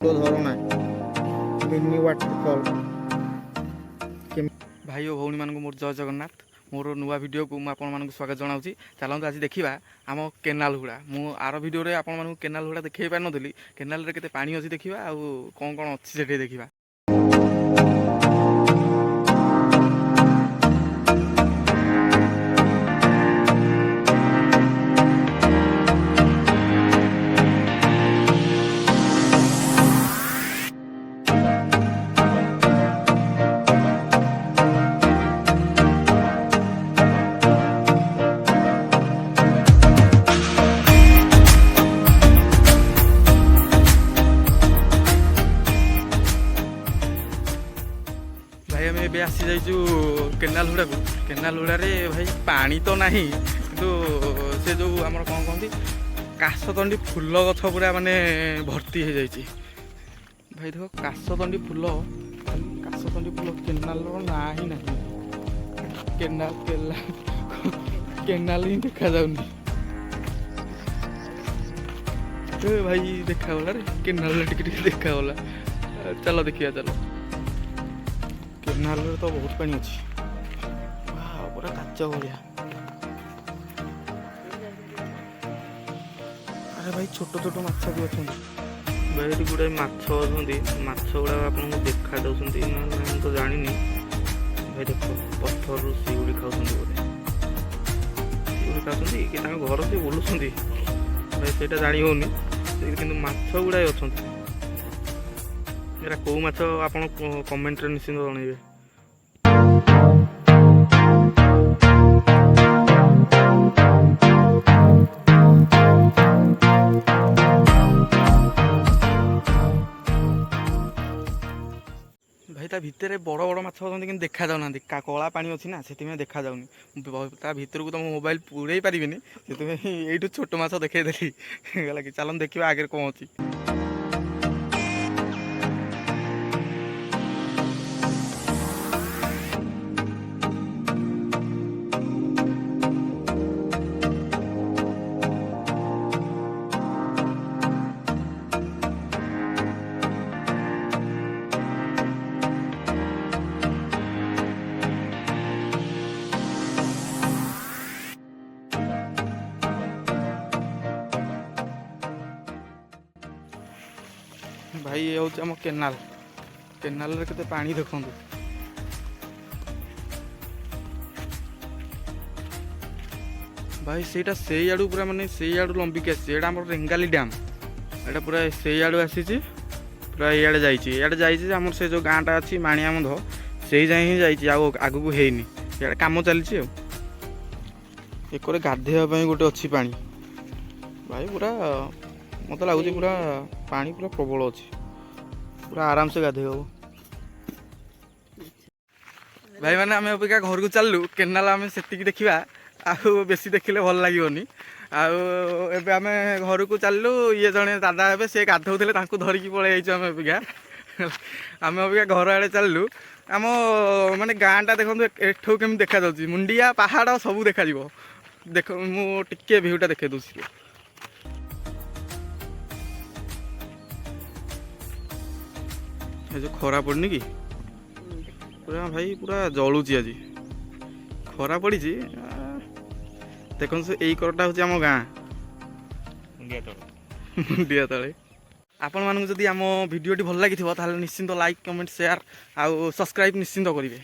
तो झरना mini waterfall. भाई और भौणी मानक मोर जय जगन्नाथ। मोर नुआ वीडियो को मुझे स्वागत जनावि। चलते आज देखा आम केनाल हुड़ा। मु आर वीडियो रे आपण मानक केनाल हुड़ा देखई पार नथिली। केनाल रे केते पानी अछि देखिबा आ कौन कौन अछि सेठी देखिबा। भाई आम ए आसी जाइचु केनाल हुड़ा को। केनाल हुड़ा रे भाई पानी तो नहीं किंतु से जो आमर कौन कहते काशतंडी फूल गछ पूरा माने भर्ती हो जाइए। भाई देखो काशतंडी फूल केनाल ना ही नहीं। केनाल केनाल ही देखा जाऊनी। भाई देखा गला रे केनाल टिके देखा गला। चलो देखिए चलो। केनाल तो बहुत पानी अच्छी पूरा काच भाया। अरे भाई छोट छोट माछ भी अच्छा भाई गुड़ाए माछ अच्छा गुड़ा आपको देखा दौरान तो जानी भाई देख पत्थर सीगुड़ी खाऊँ बोले सीगुड़ी खाऊँ कि घर से बुलूँ भाई से जानी होनी कि माछ गुड़ाए अच्छा कौ माछ आप कमेंट निश्चिंत जनइबे। भाई ता भितर बड़ बड़ माछ होती कि देखा जाऊना कला पानी अच्छी ना से देखा जाऊनी। ता भर को तुम मोबाइल पूरे पारे से छोट माछ देखदेली गला कि चलन देखा आगे कौन अच्छी। भाई ये हूँ आम केनाल केनाल रे केते पानी देखु। भाई सेटा से आड़ू पूरा माने से आड़ू लंबिक आसी एटा हमर रेंगाली डैम। एटा पूरा से आड़ू आसी पूरा इे जाइए आम से जो गाँटा अच्छी माणियामंध से जाए ही जाइए आगू को हैनी इे कम चलती। एक गाधेवाई गोटे अच्छी पानी भाई पूरा मत लगुच पूरा पानी पूरा प्रबल अच्छी पूरा आराम से गाधे हो। भाई मैंने आम अपेक्षा घर को चलू केनाल आम से देखा आउ बेसी देखिले भल लगे। आम घर को चलू ये जड़े दादा हे सी गाधोले धरिकी पलि आम अपेक्षा आम अपेक्षा घर आड़े चलू। आम माने गाँटा देखो एठू केमी देखा जाऊँगी मुंडिया पहाड़ सब देखा देख मुझे भ्यूटा देखे दूसरी। जो खरा पड़नी कि पूरा भाई पूरा जलुची आज खरा पड़ी देखो से यही करटा हूँ आम गाँ मुंडिया तले। आपण मानक जदि आम भिडियोटी भल लगी निश्चिंत लाइक कमेंट शेयर आउ सब्सक्राइब निश्चिंत करेंगे।